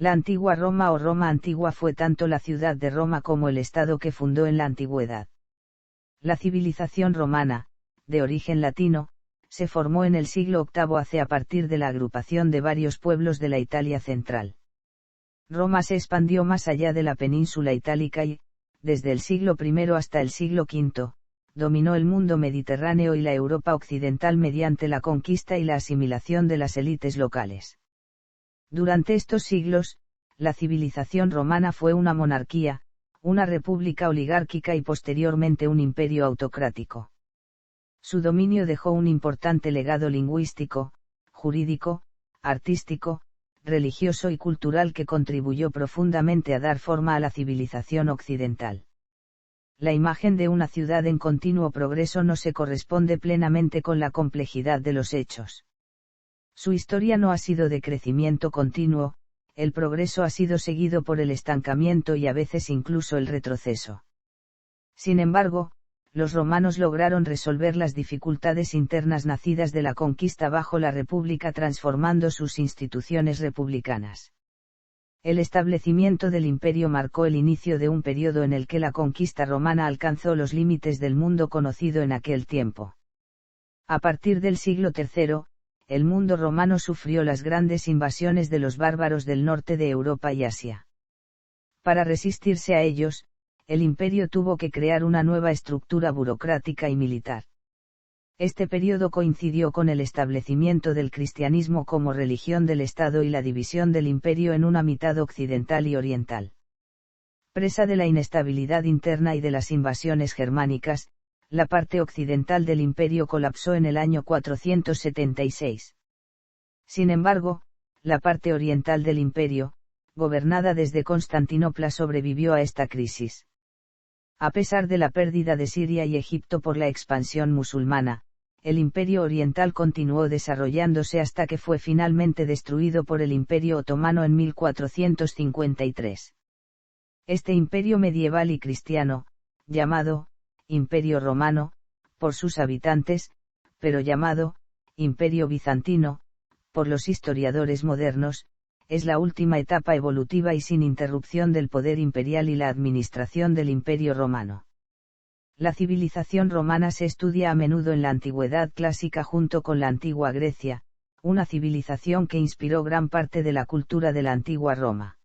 La antigua Roma o Roma antigua fue tanto la ciudad de Roma como el estado que fundó en la antigüedad. La civilización romana, de origen latino, se formó en el siglo VIII a partir de la agrupación de varios pueblos de la Italia central. Roma se expandió más allá de la península itálica y, desde el siglo I hasta el siglo V, dominó el mundo mediterráneo y la Europa occidental mediante la conquista y la asimilación de las élites locales. Durante estos siglos, la civilización romana fue una monarquía, una república oligárquica y posteriormente un imperio autocrático. Su dominio dejó un importante legado lingüístico, jurídico, artístico, religioso y cultural que contribuyó profundamente a dar forma a la civilización occidental. La imagen de una ciudad en continuo progreso no se corresponde plenamente con la complejidad de los hechos. Su historia no ha sido de crecimiento continuo, el progreso ha sido seguido por el estancamiento y a veces incluso el retroceso. Sin embargo, los romanos lograron resolver las dificultades internas nacidas de la conquista bajo la República transformando sus instituciones republicanas. El establecimiento del imperio marcó el inicio de un periodo en el que la conquista romana alcanzó los límites del mundo conocido en aquel tiempo. A partir del siglo III, el mundo romano sufrió las grandes invasiones de los bárbaros del norte de Europa y Asia. Para resistirse a ellos, el imperio tuvo que crear una nueva estructura burocrática y militar. Este periodo coincidió con el establecimiento del cristianismo como religión del Estado y la división del imperio en una mitad occidental y oriental. Presa de la inestabilidad interna y de las invasiones germánicas, la parte occidental del imperio colapsó en el año 476. Sin embargo, la parte oriental del imperio, gobernada desde Constantinopla, sobrevivió a esta crisis. A pesar de la pérdida de Siria y Egipto por la expansión musulmana, el imperio oriental continuó desarrollándose hasta que fue finalmente destruido por el imperio otomano en 1453. Este imperio medieval y cristiano, llamado Imperio Romano, por sus habitantes, pero llamado Imperio Bizantino, por los historiadores modernos, es la última etapa evolutiva y sin interrupción del poder imperial y la administración del Imperio Romano. La civilización romana se estudia a menudo en la Antigüedad clásica junto con la antigua Grecia, una civilización que inspiró gran parte de la cultura de la antigua Roma.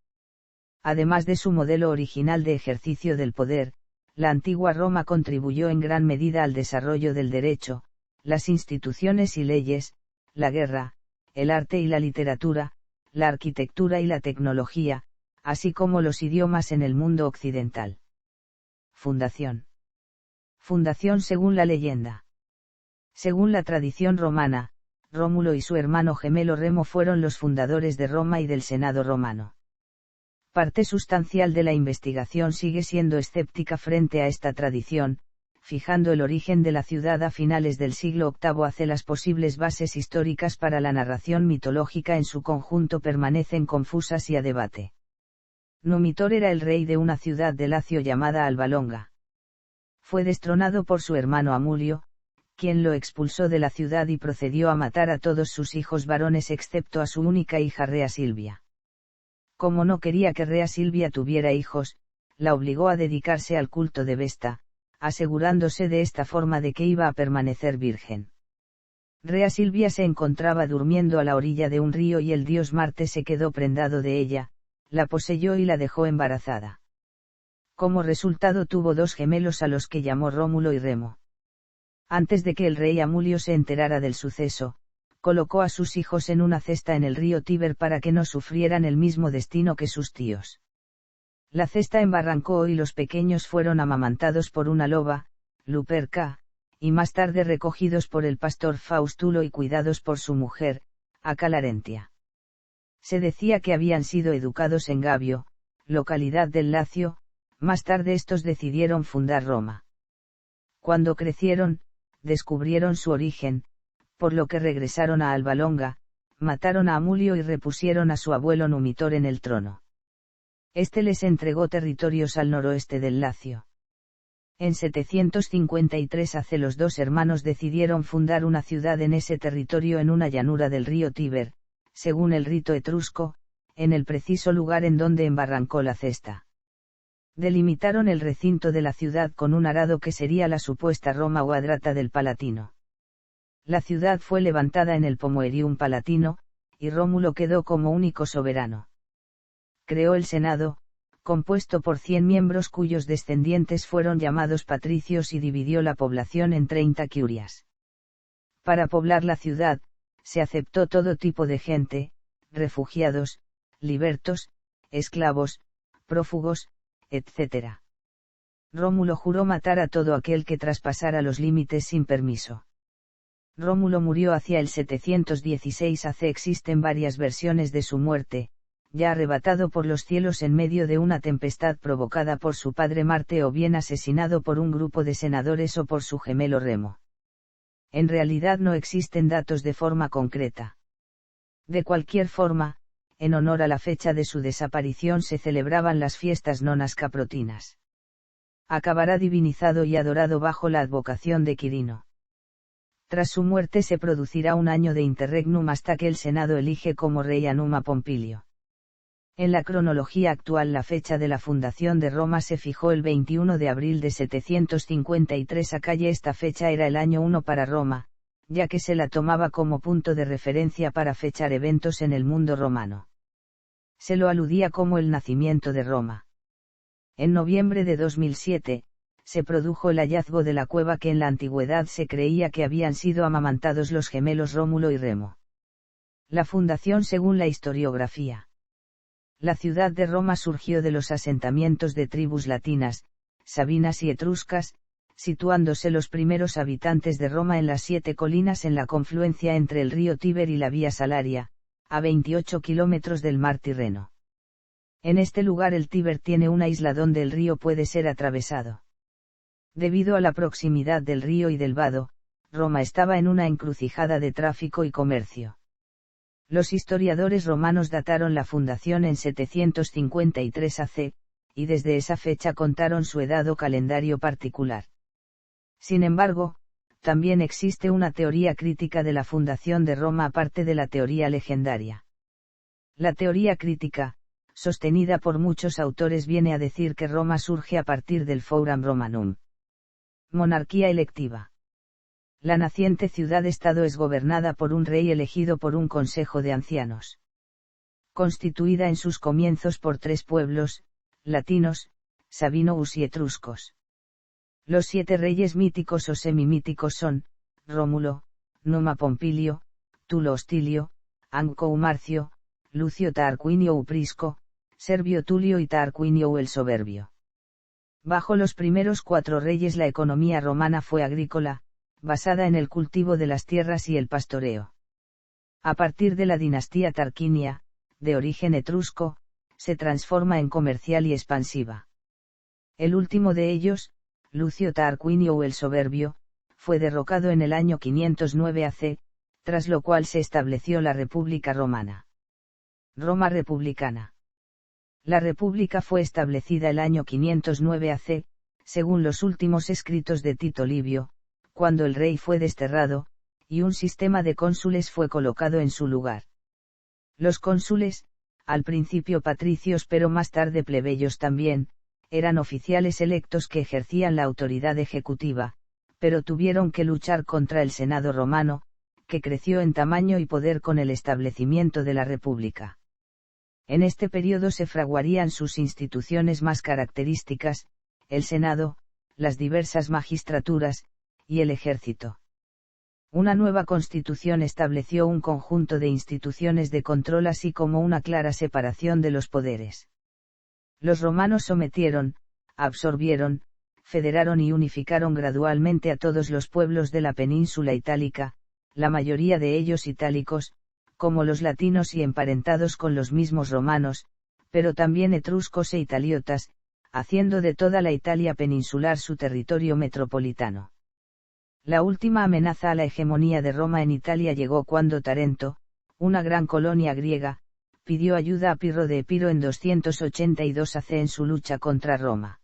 Además de su modelo original de ejercicio del poder, la antigua Roma contribuyó en gran medida al desarrollo del derecho, las instituciones y leyes, la guerra, el arte y la literatura, la arquitectura y la tecnología, así como los idiomas en el mundo occidental. Fundación. Fundación según la leyenda. Según la tradición romana, Rómulo y su hermano gemelo Remo fueron los fundadores de Roma y del Senado romano. Parte sustancial de la investigación sigue siendo escéptica frente a esta tradición, fijando el origen de la ciudad a finales del siglo VIII hace las posibles bases históricas para la narración mitológica en su conjunto permanecen confusas y a debate. Numitor era el rey de una ciudad de Lacio llamada Alba Longa. Fue destronado por su hermano Amulio, quien lo expulsó de la ciudad y procedió a matar a todos sus hijos varones excepto a su única hija Rea Silvia. Como no quería que Rea Silvia tuviera hijos, la obligó a dedicarse al culto de Vesta, asegurándose de esta forma de que iba a permanecer virgen. Rea Silvia se encontraba durmiendo a la orilla de un río y el dios Marte se quedó prendado de ella, la poseyó y la dejó embarazada. Como resultado tuvo dos gemelos a los que llamó Rómulo y Remo. Antes de que el rey Amulio se enterara del suceso, colocó a sus hijos en una cesta en el río Tíber para que no sufrieran el mismo destino que sus tíos. La cesta embarrancó y los pequeños fueron amamantados por una loba, Luperca, y más tarde recogidos por el pastor Faustulo y cuidados por su mujer, Acalarentia. Se decía que habían sido educados en Gabio, localidad del Lacio, más tarde estos decidieron fundar Roma. Cuando crecieron, descubrieron su origen, por lo que regresaron a Alba Longa, mataron a Amulio y repusieron a su abuelo Numitor en el trono. Este les entregó territorios al noroeste del Lacio. En 753 los dos hermanos decidieron fundar una ciudad en ese territorio en una llanura del río Tíber, según el rito etrusco, en el preciso lugar en donde embarrancó la cesta. Delimitaron el recinto de la ciudad con un arado que sería la supuesta Roma o Adrata del Palatino. La ciudad fue levantada en el Pomoerium Palatino, y Rómulo quedó como único soberano. Creó el Senado, compuesto por 100 miembros cuyos descendientes fueron llamados patricios, y dividió la población en 30 curias. Para poblar la ciudad, se aceptó todo tipo de gente, refugiados, libertos, esclavos, prófugos, etc. Rómulo juró matar a todo aquel que traspasara los límites sin permiso. Rómulo murió hacia el 716 AC. Existen varias versiones de su muerte, ya arrebatado por los cielos en medio de una tempestad provocada por su padre Marte, o bien asesinado por un grupo de senadores o por su gemelo Remo. En realidad no existen datos de forma concreta. De cualquier forma, en honor a la fecha de su desaparición se celebraban las fiestas nonas caprotinas. Acabará divinizado y adorado bajo la advocación de Quirino. Tras su muerte se producirá un año de interregnum hasta que el Senado elige como rey a Numa Pompilio. En la cronología actual la fecha de la fundación de Roma se fijó el 21 de abril de 753 AC. Esta fecha era el año 1 para Roma, ya que se la tomaba como punto de referencia para fechar eventos en el mundo romano. Se lo aludía como el nacimiento de Roma. En noviembre de 2007, se produjo el hallazgo de la cueva que en la antigüedad se creía que habían sido amamantados los gemelos Rómulo y Remo. La fundación según la historiografía. La ciudad de Roma surgió de los asentamientos de tribus latinas, sabinas y etruscas, situándose los primeros habitantes de Roma en las 7 colinas en la confluencia entre el río Tíber y la Vía Salaria, a 28 kilómetros del mar Tirreno. En este lugar el Tíber tiene una isla donde el río puede ser atravesado. Debido a la proximidad del río y del vado, Roma estaba en una encrucijada de tráfico y comercio. Los historiadores romanos dataron la fundación en 753 AC, y desde esa fecha contaron su edad o calendario particular. Sin embargo, también existe una teoría crítica de la fundación de Roma aparte de la teoría legendaria. La teoría crítica, sostenida por muchos autores, viene a decir que Roma surge a partir del Forum Romanum. Monarquía electiva. La naciente ciudad-estado es gobernada por un rey elegido por un consejo de ancianos. Constituida en sus comienzos por 3 pueblos, latinos, sabinous y etruscos. Los 7 reyes míticos o semimíticos son, Rómulo, Numa Pompilio, Tulo Hostilio, Anco Marcio, Lucio Tarquinio Prisco, Servio Tulio y Tarquinio el Soberbio. Bajo los primeros 4 reyes la economía romana fue agrícola, basada en el cultivo de las tierras y el pastoreo. A partir de la dinastía Tarquinia, de origen etrusco, se transforma en comercial y expansiva. El último de ellos, Lucio Tarquinio el Soberbio, fue derrocado en el año 509 AC, tras lo cual se estableció la República Romana. Roma republicana. La República fue establecida el año 509 AC, según los últimos escritos de Tito Livio, cuando el rey fue desterrado, y un sistema de cónsules fue colocado en su lugar. Los cónsules, al principio patricios pero más tarde plebeyos también, eran oficiales electos que ejercían la autoridad ejecutiva, pero tuvieron que luchar contra el Senado romano, que creció en tamaño y poder con el establecimiento de la República. En este periodo se fraguarían sus instituciones más características, el Senado, las diversas magistraturas, y el ejército. Una nueva constitución estableció un conjunto de instituciones de control así como una clara separación de los poderes. Los romanos sometieron, absorbieron, federaron y unificaron gradualmente a todos los pueblos de la península itálica, la mayoría de ellos itálicos, como los latinos y emparentados con los mismos romanos, pero también etruscos e italiotas, haciendo de toda la Italia peninsular su territorio metropolitano. La última amenaza a la hegemonía de Roma en Italia llegó cuando Tarento, una gran colonia griega, pidió ayuda a Pirro de Epiro en 282 AC en su lucha contra Roma.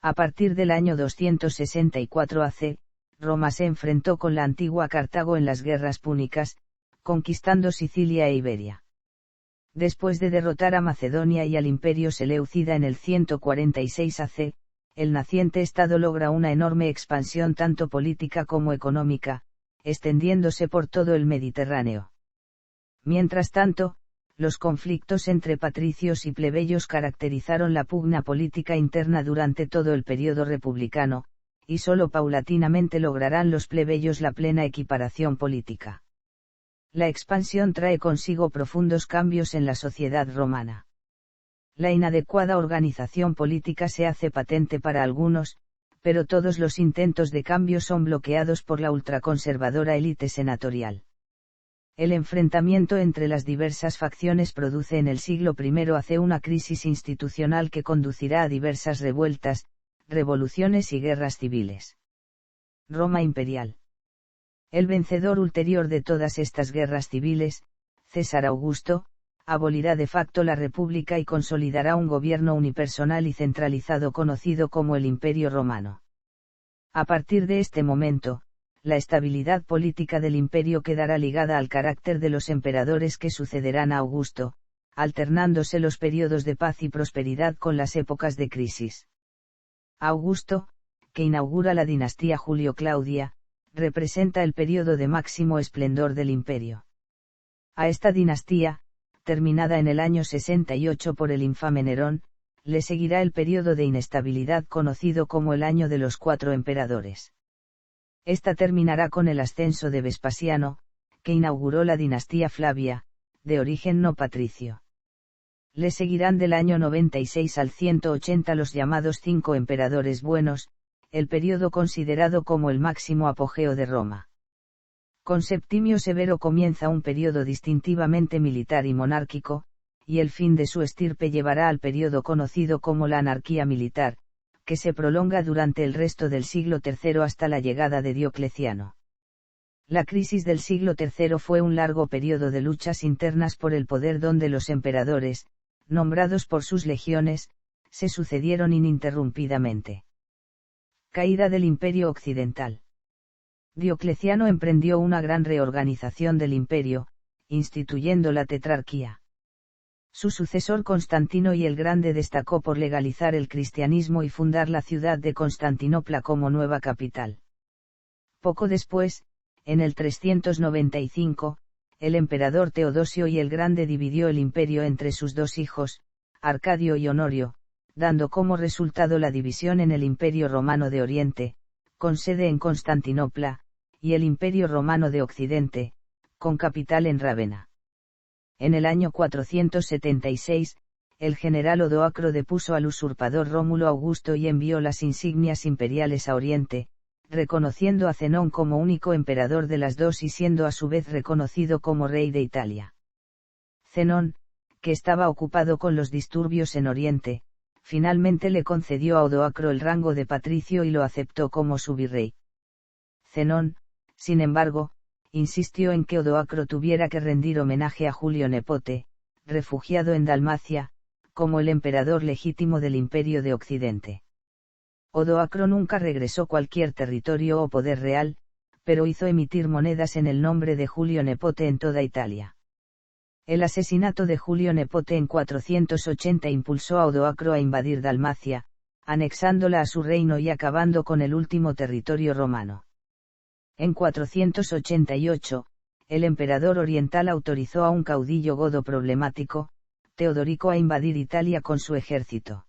A partir del año 264 AC, Roma se enfrentó con la antigua Cartago en las guerras púnicas, conquistando Sicilia e Iberia. Después de derrotar a Macedonia y al Imperio Seleucida en el 146 AC, el naciente estado logra una enorme expansión tanto política como económica, extendiéndose por todo el Mediterráneo. Mientras tanto, los conflictos entre patricios y plebeyos caracterizaron la pugna política interna durante todo el período republicano, y solo paulatinamente lograrán los plebeyos la plena equiparación política. La expansión trae consigo profundos cambios en la sociedad romana. La inadecuada organización política se hace patente para algunos, pero todos los intentos de cambio son bloqueados por la ultraconservadora élite senatorial. El enfrentamiento entre las diversas facciones produce en el siglo I AC una crisis institucional que conducirá a diversas revueltas, revoluciones y guerras civiles. Roma imperial. El vencedor ulterior de todas estas guerras civiles, César Augusto, abolirá de facto la República y consolidará un gobierno unipersonal y centralizado conocido como el Imperio Romano. A partir de este momento, la estabilidad política del imperio quedará ligada al carácter de los emperadores que sucederán a Augusto, alternándose los periodos de paz y prosperidad con las épocas de crisis. Augusto, que inaugura la dinastía Julio-Claudia, representa el periodo de máximo esplendor del imperio. A esta dinastía, terminada en el año 68 por el infame Nerón, le seguirá el periodo de inestabilidad conocido como el Año de los Cuatro Emperadores. Esta terminará con el ascenso de Vespasiano, que inauguró la dinastía Flavia, de origen no patricio. Le seguirán del año 96 al 180 los llamados Cinco Emperadores Buenos, el periodo considerado como el máximo apogeo de Roma. Con Septimio Severo comienza un periodo distintivamente militar y monárquico, y el fin de su estirpe llevará al periodo conocido como la anarquía militar, que se prolonga durante el resto del siglo III hasta la llegada de Diocleciano. La crisis del siglo III fue un largo periodo de luchas internas por el poder donde los emperadores, nombrados por sus legiones, se sucedieron ininterrumpidamente. Caída del Imperio Occidental. Diocleciano emprendió una gran reorganización del imperio, instituyendo la tetrarquía. Su sucesor Constantino y el Grande destacó por legalizar el cristianismo y fundar la ciudad de Constantinopla como nueva capital. Poco después, en el 395, el emperador Teodosio y el Grande dividió el imperio entre sus dos hijos, Arcadio y Honorio, dando como resultado la división en el Imperio Romano de Oriente, con sede en Constantinopla, y el Imperio Romano de Occidente, con capital en Rávena. En el año 476, el general Odoacro depuso al usurpador Rómulo Augusto y envió las insignias imperiales a Oriente, reconociendo a Zenón como único emperador de las dos y siendo a su vez reconocido como rey de Italia. Zenón, que estaba ocupado con los disturbios en Oriente, finalmente le concedió a Odoacro el rango de patricio y lo aceptó como su virrey. Zenón, sin embargo, insistió en que Odoacro tuviera que rendir homenaje a Julio Nepote, refugiado en Dalmacia, como el emperador legítimo del Imperio de Occidente. Odoacro nunca regresó cualquier territorio o poder real, pero hizo emitir monedas en el nombre de Julio Nepote en toda Italia. El asesinato de Julio Nepote en 480 impulsó a Odoacro a invadir Dalmacia, anexándola a su reino y acabando con el último territorio romano. En 488, el emperador oriental autorizó a un caudillo godo problemático, Teodorico, a invadir Italia con su ejército.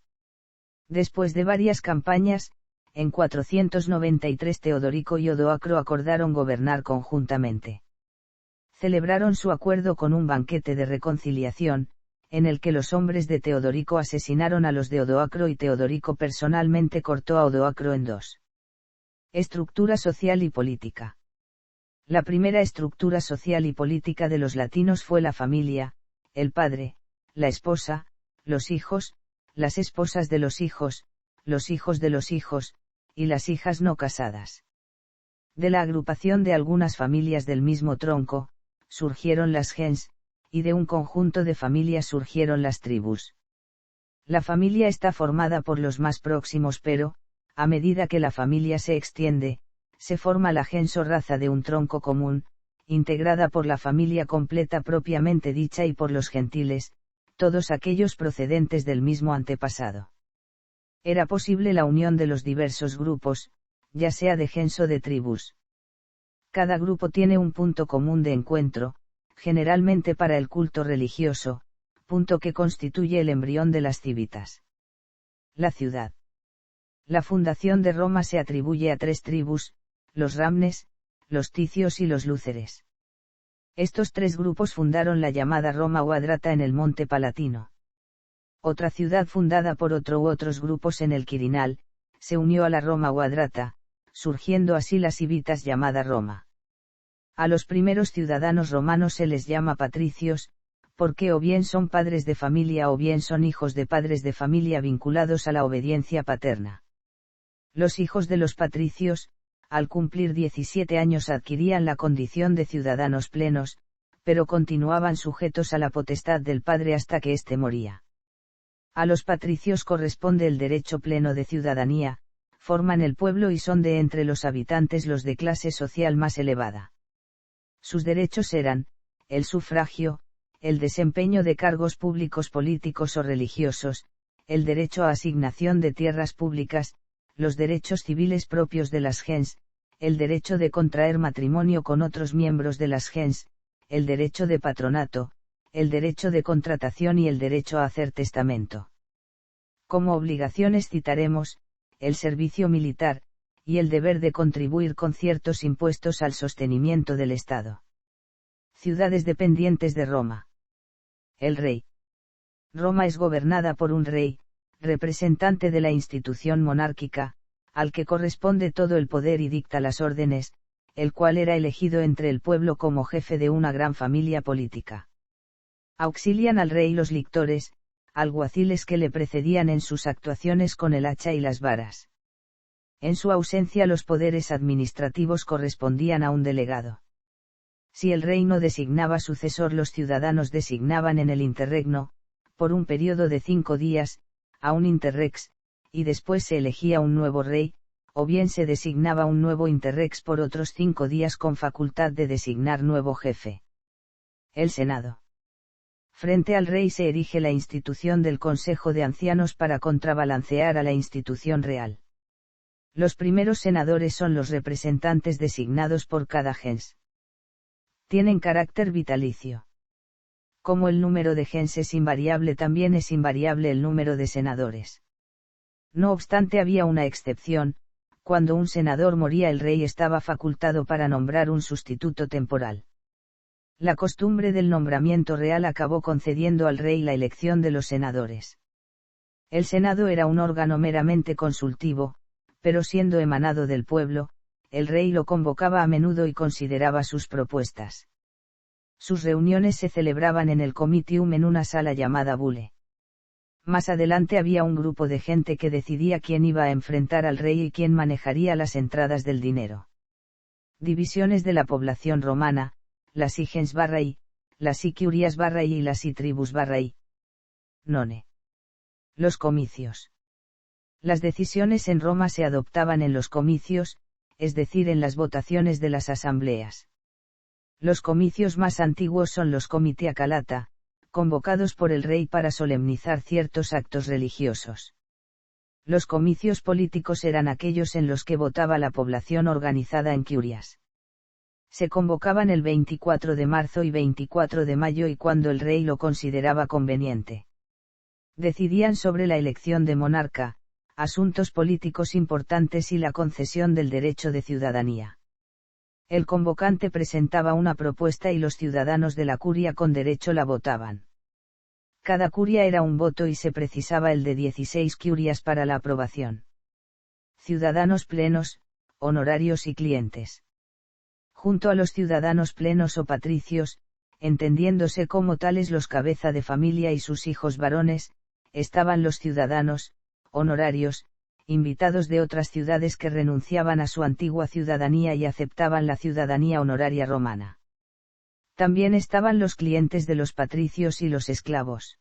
Después de varias campañas, en 493 Teodorico y Odoacro acordaron gobernar conjuntamente. Celebraron su acuerdo con un banquete de reconciliación, en el que los hombres de Teodorico asesinaron a los de Odoacro y Teodorico personalmente cortó a Odoacro en dos. Estructura social y política. La primera estructura social y política de los latinos fue la familia, el padre, la esposa, los hijos, las esposas de los hijos de los hijos, y las hijas no casadas. De la agrupación de algunas familias del mismo tronco, surgieron las gens, y de un conjunto de familias surgieron las tribus. La familia está formada por los más próximos pero, a medida que la familia se extiende, se forma la gens o raza de un tronco común, integrada por la familia completa propiamente dicha y por los gentiles, todos aquellos procedentes del mismo antepasado. Era posible la unión de los diversos grupos, ya sea de gens o de tribus. Cada grupo tiene un punto común de encuentro, generalmente para el culto religioso, punto que constituye el embrión de las civitas. La ciudad. La fundación de Roma se atribuye a 3 tribus, los Ramnes, los Ticios y los Lúceres. Estos 3 grupos fundaron la llamada Roma o Adrata en el Monte Palatino. Otra ciudad fundada por otro u otros grupos en el Quirinal, se unió a la Roma o Adrata, surgiendo así la civitas llamada Roma. A los primeros ciudadanos romanos se les llama patricios, porque o bien son padres de familia o bien son hijos de padres de familia vinculados a la obediencia paterna. Los hijos de los patricios, al cumplir 17 años adquirían la condición de ciudadanos plenos, pero continuaban sujetos a la potestad del padre hasta que éste moría. A los patricios corresponde el derecho pleno de ciudadanía, forman el pueblo y son de entre los habitantes los de clase social más elevada. Sus derechos eran, el sufragio, el desempeño de cargos públicos políticos o religiosos, el derecho a asignación de tierras públicas, los derechos civiles propios de las gens, el derecho de contraer matrimonio con otros miembros de las gens, el derecho de patronato, el derecho de contratación y el derecho a hacer testamento. Como obligaciones citaremos, el servicio militar, y el deber de contribuir con ciertos impuestos al sostenimiento del Estado. Ciudades dependientes de Roma. El rey. Roma es gobernada por un rey, representante de la institución monárquica, al que corresponde todo el poder y dicta las órdenes, el cual era elegido entre el pueblo como jefe de una gran familia política. Auxilian al rey los lictores, alguaciles que le precedían en sus actuaciones con el hacha y las varas. En su ausencia los poderes administrativos correspondían a un delegado. Si el rey no designaba sucesor, los ciudadanos designaban en el interregno, por un periodo de 5 días, a un interrex, y después se elegía un nuevo rey, o bien se designaba un nuevo interrex por otros 5 días con facultad de designar nuevo jefe. El Senado. Frente al rey se erige la institución del Consejo de Ancianos para contrabalancear a la institución real. Los primeros senadores son los representantes designados por cada gens. Tienen carácter vitalicio. Como el número de gens es invariable, también es invariable el número de senadores. No obstante, había una excepción: cuando un senador moría, el rey estaba facultado para nombrar un sustituto temporal. La costumbre del nombramiento real acabó concediendo al rey la elección de los senadores. El Senado era un órgano meramente consultivo, pero siendo emanado del pueblo, el rey lo convocaba a menudo y consideraba sus propuestas. Sus reuniones se celebraban en el comitium en una sala llamada bule. Más adelante había un grupo de gente que decidía quién iba a enfrentar al rey y quién manejaría las entradas del dinero. Divisiones de la población romana: las gens barrai, las curias barrai y las tribus barrai. None. Los comicios. Las decisiones en Roma se adoptaban en los comicios, es decir, en las votaciones de las asambleas. Los comicios más antiguos son los comitia calata, convocados por el rey para solemnizar ciertos actos religiosos. Los comicios políticos eran aquellos en los que votaba la población organizada en curias. Se convocaban el 24 de marzo y 24 de mayo y cuando el rey lo consideraba conveniente. Decidían sobre la elección de monarca, asuntos políticos importantes y la concesión del derecho de ciudadanía. El convocante presentaba una propuesta y los ciudadanos de la curia con derecho la votaban. Cada curia era un voto y se precisaba el de 16 curias para la aprobación. Ciudadanos plenos, honorarios y clientes. Junto a los ciudadanos plenos o patricios, entendiéndose como tales los cabeza de familia y sus hijos varones, estaban los ciudadanos honorarios, invitados de otras ciudades que renunciaban a su antigua ciudadanía y aceptaban la ciudadanía honoraria romana. También estaban los clientes de los patricios y los esclavos.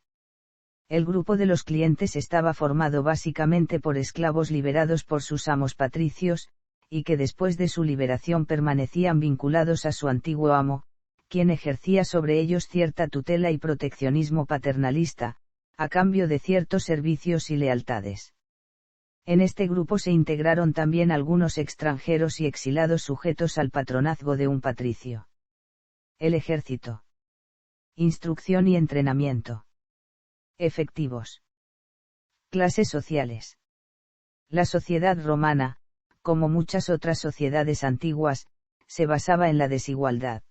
El grupo de los clientes estaba formado básicamente por esclavos liberados por sus amos patricios, y que después de su liberación permanecían vinculados a su antiguo amo, quien ejercía sobre ellos cierta tutela y proteccionismo paternalista, a cambio de ciertos servicios y lealtades. En este grupo se integraron también algunos extranjeros y exilados sujetos al patronazgo de un patricio. El ejército. Instrucción y entrenamiento. Efectivos. Clases sociales. La sociedad romana, como muchas otras sociedades antiguas, se basaba en la desigualdad.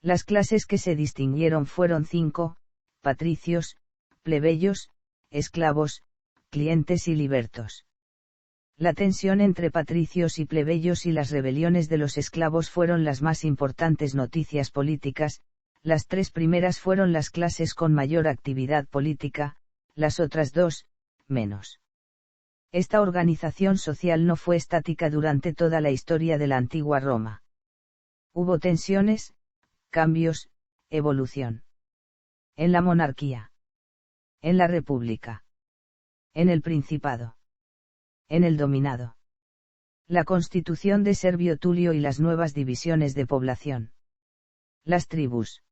Las clases que se distinguieron fueron 5: patricios, plebeyos, esclavos, clientes y libertos. La tensión entre patricios y plebeyos y las rebeliones de los esclavos fueron las más importantes noticias políticas. Las 3 primeras fueron las clases con mayor actividad política, las otras 2, menos. Esta organización social no fue estática durante toda la historia de la antigua Roma. Hubo tensiones, cambios, evolución. En la monarquía. En la república. En el principado. En el dominado. La constitución de Servio Tulio y las nuevas divisiones de población. Las tribus.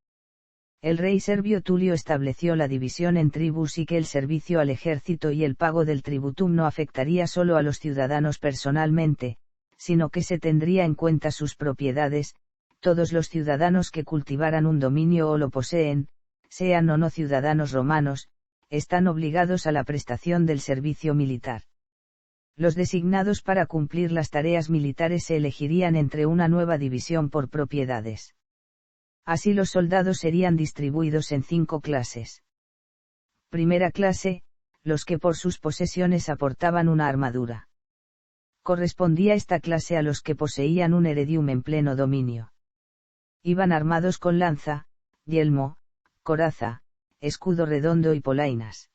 El rey Servio Tulio estableció la división en tribus y que el servicio al ejército y el pago del tributum no afectaría solo a los ciudadanos personalmente, sino que se tendría en cuenta sus propiedades. Todos los ciudadanos que cultivaran un dominio o lo poseen, sean o no ciudadanos romanos, están obligados a la prestación del servicio militar. Los designados para cumplir las tareas militares se elegirían entre una nueva división por propiedades. Así los soldados serían distribuidos en 5 clases. Primera clase, los que por sus posesiones aportaban una armadura. Correspondía esta clase a los que poseían un heredium en pleno dominio. Iban armados con lanza, yelmo, coraza, escudo redondo y polainas.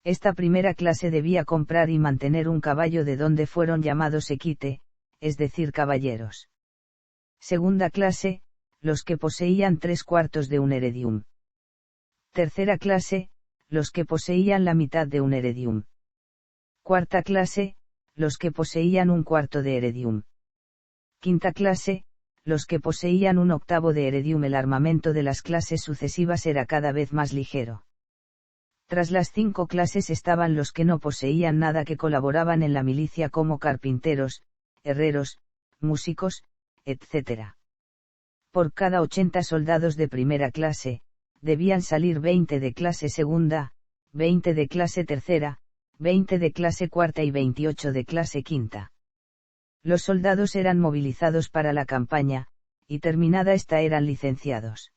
Esta primera clase debía comprar y mantener un caballo de donde fueron llamados equite, es decir, caballeros. Segunda clase, los que poseían 3/4 de un heredium. Tercera clase, los que poseían la mitad de un heredium. Cuarta clase, los que poseían 1/4 de heredium. Quinta clase, los que poseían 1/8 de heredium. El armamento de las clases sucesivas era cada vez más ligero. Tras las 5 clases estaban los que no poseían nada, que colaboraban en la milicia como carpinteros, herreros, músicos, etc. Por cada 80 soldados de primera clase, debían salir 20 de clase segunda, 20 de clase tercera, 20 de clase cuarta y 28 de clase quinta. Los soldados eran movilizados para la campaña, y terminada esta eran licenciados.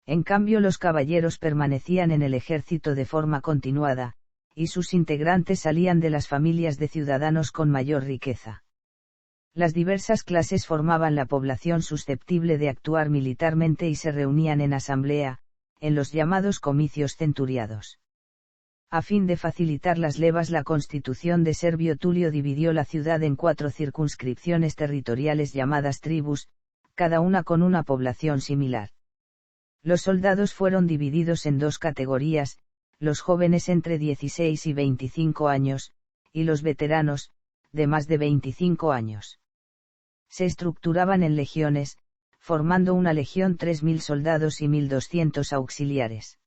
En cambio los caballeros permanecían en el ejército de forma continuada, y sus integrantes salían de las familias de ciudadanos con mayor riqueza. Las diversas clases formaban la población susceptible de actuar militarmente y se reunían en asamblea, en los llamados comicios centuriados. A fin de facilitar las levas, la constitución de Servio Tulio dividió la ciudad en 4 circunscripciones territoriales llamadas tribus, cada una con una población similar. Los soldados fueron divididos en 2 categorías, los jóvenes entre 16 y 25 años, y los veteranos, de más de 25 años. Se estructuraban en legiones, formando una legión 3.000 soldados y 1.200 auxiliares.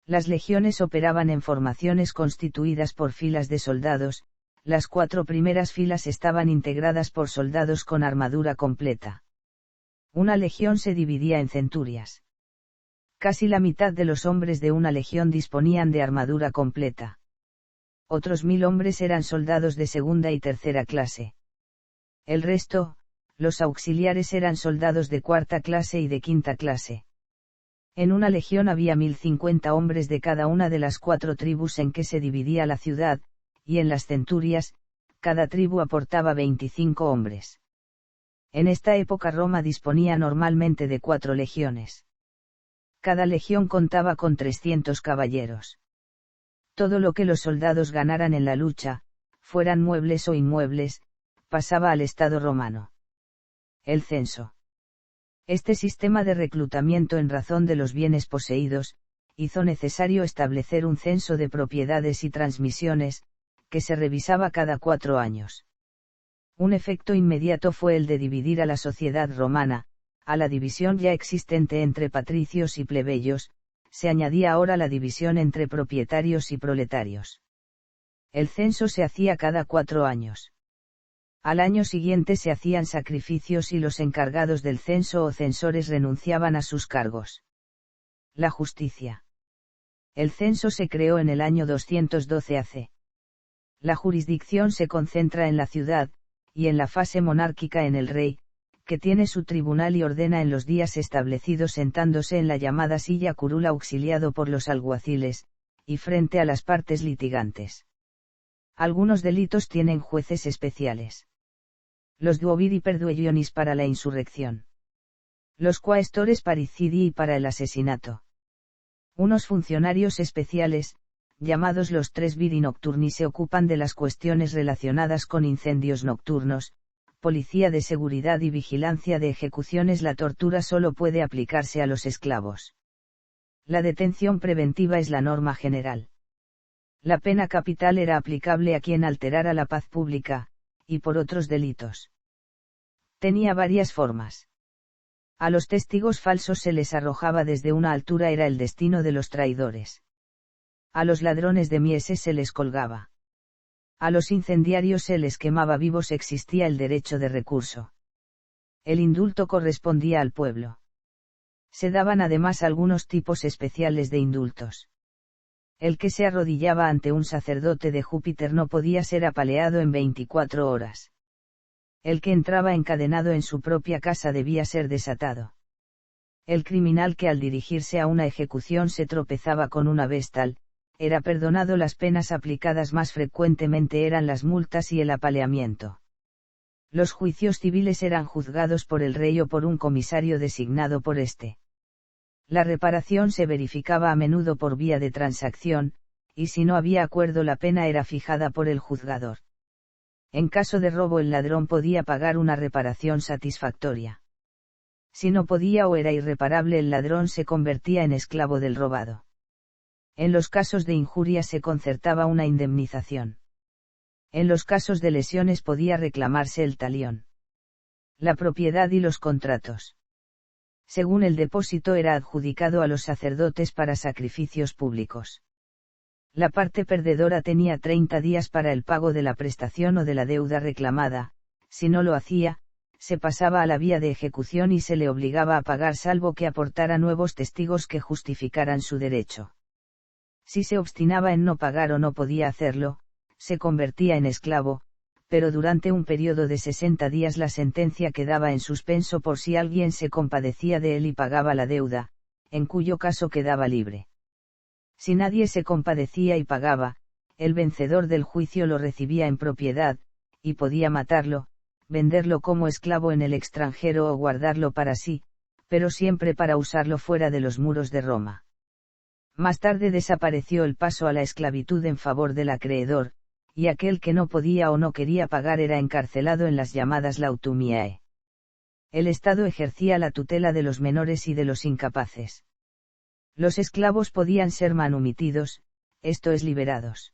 Las legiones operaban en formaciones constituidas por filas de soldados. Las 4 primeras filas estaban integradas por soldados con armadura completa. Una legión se dividía en centurias. Casi la mitad de los hombres de una legión disponían de armadura completa. Otros 1.000 hombres eran soldados de segunda y tercera clase. El resto, los auxiliares, eran soldados de cuarta clase y de quinta clase. En una legión había 1.050 hombres de cada una de las 4 tribus en que se dividía la ciudad, y en las centurias, cada tribu aportaba 25 hombres. En esta época Roma disponía normalmente de 4 legiones. Cada legión contaba con 300 caballeros. Todo lo que los soldados ganaran en la lucha, fueran muebles o inmuebles, pasaba al Estado romano. El censo. Este sistema de reclutamiento en razón de los bienes poseídos, hizo necesario establecer un censo de propiedades y transmisiones, que se revisaba cada 4 años. Un efecto inmediato fue el de dividir a la sociedad romana. A la división ya existente entre patricios y plebeyos, se añadía ahora la división entre propietarios y proletarios. El censo se hacía cada 4 años. Al año siguiente se hacían sacrificios y los encargados del censo o censores renunciaban a sus cargos. La justicia. El censo se creó en el año 212 AC. La jurisdicción se concentra en la ciudad, y en la fase monárquica en el rey, que tiene su tribunal y ordena en los días establecidos sentándose en la llamada silla curul auxiliado por los alguaciles, y frente a las partes litigantes. Algunos delitos tienen jueces especiales. Los duovidi per duelionis para la insurrección. Los quaestores parricidii para el asesinato. Unos funcionarios especiales, llamados los tres viri nocturni, se ocupan de las cuestiones relacionadas con incendios nocturnos, policía de seguridad y vigilancia de ejecuciones. La tortura solo puede aplicarse a los esclavos. La detención preventiva es la norma general. La pena capital era aplicable a quien alterara la paz pública, y por otros delitos. Tenía varias formas. A los testigos falsos se les arrojaba desde una altura, era el destino de los traidores. A los ladrones de mieses se les colgaba. A los incendiarios se les quemaba vivos, existía el derecho de recurso. El indulto correspondía al pueblo. Se daban además algunos tipos especiales de indultos. El que se arrodillaba ante un sacerdote de Júpiter no podía ser apaleado en 24 horas. El que entraba encadenado en su propia casa debía ser desatado. El criminal que al dirigirse a una ejecución se tropezaba con una vestal, era perdonado. Las penas aplicadas más frecuentemente eran las multas y el apaleamiento. Los juicios civiles eran juzgados por el rey o por un comisario designado por éste. La reparación se verificaba a menudo por vía de transacción, y si no había acuerdo la pena era fijada por el juzgador. En caso de robo el ladrón podía pagar una reparación satisfactoria. Si no podía o era irreparable, el ladrón se convertía en esclavo del robado. En los casos de injuria se concertaba una indemnización. En los casos de lesiones podía reclamarse el talión. La propiedad y los contratos. Según el depósito era adjudicado a los sacerdotes para sacrificios públicos. La parte perdedora tenía 30 días para el pago de la prestación o de la deuda reclamada. Si no lo hacía, se pasaba a la vía de ejecución y se le obligaba a pagar salvo que aportara nuevos testigos que justificaran su derecho. Si se obstinaba en no pagar o no podía hacerlo, se convertía en esclavo, pero durante un periodo de 60 días la sentencia quedaba en suspenso por si alguien se compadecía de él y pagaba la deuda, en cuyo caso quedaba libre. Si nadie se compadecía y pagaba, el vencedor del juicio lo recibía en propiedad, y podía matarlo, venderlo como esclavo en el extranjero o guardarlo para sí, pero siempre para usarlo fuera de los muros de Roma. Más tarde desapareció el paso a la esclavitud en favor del acreedor, y aquel que no podía o no quería pagar era encarcelado en las llamadas lautumiae. El Estado ejercía la tutela de los menores y de los incapaces. Los esclavos podían ser manumitidos, esto es liberados.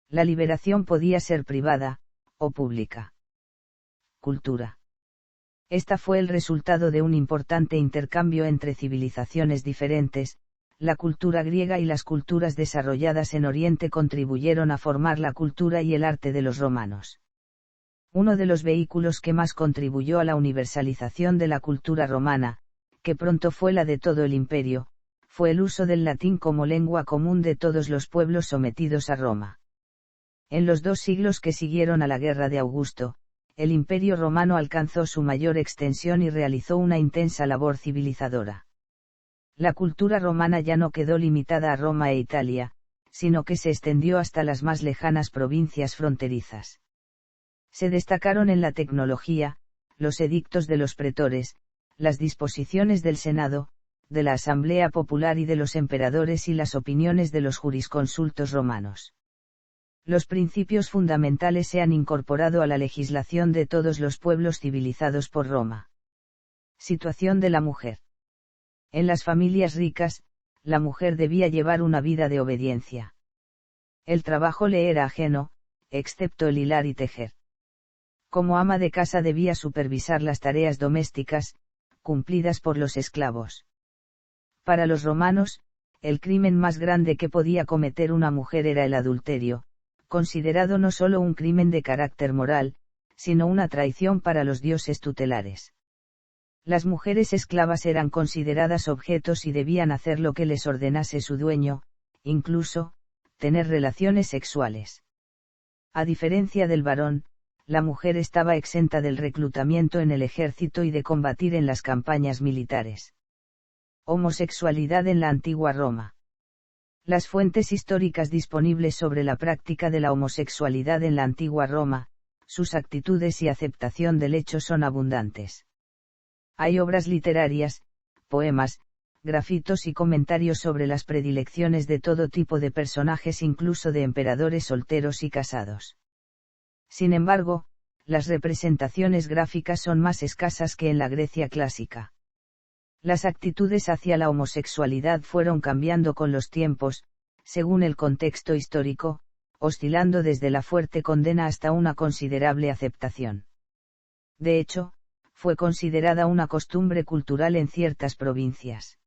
La liberación podía ser privada, o pública. Cultura. Esta fue el resultado de un importante intercambio entre civilizaciones diferentes. La cultura griega y las culturas desarrolladas en Oriente contribuyeron a formar la cultura y el arte de los romanos. Uno de los vehículos que más contribuyó a la universalización de la cultura romana, que pronto fue la de todo el imperio, fue el uso del latín como lengua común de todos los pueblos sometidos a Roma. En los 2 siglos que siguieron a la guerra de Augusto, el imperio romano alcanzó su mayor extensión y realizó una intensa labor civilizadora. La cultura romana ya no quedó limitada a Roma e Italia, sino que se extendió hasta las más lejanas provincias fronterizas. Se destacaron en la tecnología, los edictos de los pretores, las disposiciones del Senado, de la Asamblea Popular y de los emperadores y las opiniones de los jurisconsultos romanos. Los principios fundamentales se han incorporado a la legislación de todos los pueblos civilizados por Roma. Situación de la mujer. En las familias ricas, la mujer debía llevar una vida de obediencia. El trabajo le era ajeno, excepto el hilar y tejer. Como ama de casa debía supervisar las tareas domésticas, cumplidas por los esclavos. Para los romanos, el crimen más grande que podía cometer una mujer era el adulterio, considerado no solo un crimen de carácter moral, sino una traición para los dioses tutelares. Las mujeres esclavas eran consideradas objetos y debían hacer lo que les ordenase su dueño, incluso, tener relaciones sexuales. A diferencia del varón, la mujer estaba exenta del reclutamiento en el ejército y de combatir en las campañas militares. Homosexualidad en la antigua Roma. Las fuentes históricas disponibles sobre la práctica de la homosexualidad en la antigua Roma, sus actitudes y aceptación del hecho son abundantes. Hay obras literarias, poemas, grafitos y comentarios sobre las predilecciones de todo tipo de personajes, incluso de emperadores solteros y casados. Sin embargo, las representaciones gráficas son más escasas que en la Grecia clásica. Las actitudes hacia la homosexualidad fueron cambiando con los tiempos, según el contexto histórico, oscilando desde la fuerte condena hasta una considerable aceptación. De hecho, fue considerada una costumbre cultural en ciertas provincias.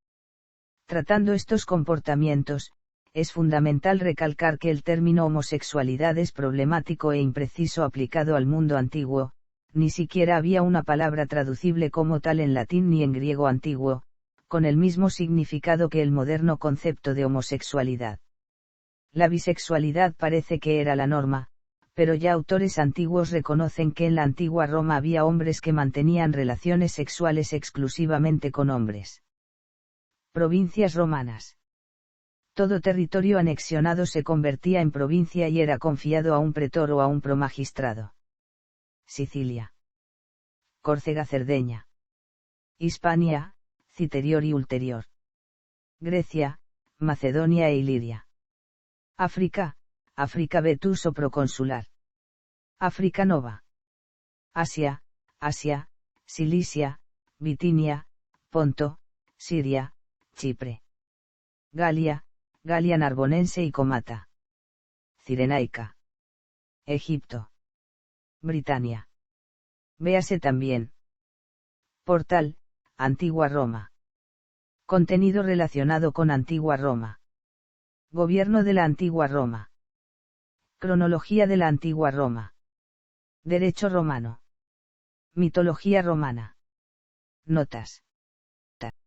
Tratando estos comportamientos, es fundamental recalcar que el término homosexualidad es problemático e impreciso aplicado al mundo antiguo. Ni siquiera había una palabra traducible como tal en latín ni en griego antiguo, con el mismo significado que el moderno concepto de homosexualidad. La bisexualidad parece que era la norma, pero ya autores antiguos reconocen que en la antigua Roma había hombres que mantenían relaciones sexuales exclusivamente con hombres. Provincias romanas. Todo territorio anexionado se convertía en provincia y era confiado a un pretor o a un promagistrado. Sicilia. Córcega, Cerdeña. Hispania, Citerior y Ulterior. Grecia, Macedonia e Iliria. África, África Vetus o proconsular. África Nova. Asia, Asia, Cilicia, Bitinia, Ponto, Siria, Chipre. Galia, Galia Narbonense y Comata. Cirenaica. Egipto. Britania. Véase también. Portal, Antigua Roma. Contenido relacionado con Antigua Roma. Gobierno de la Antigua Roma. Cronología de la Antigua Roma. Derecho romano. Mitología romana. Notas.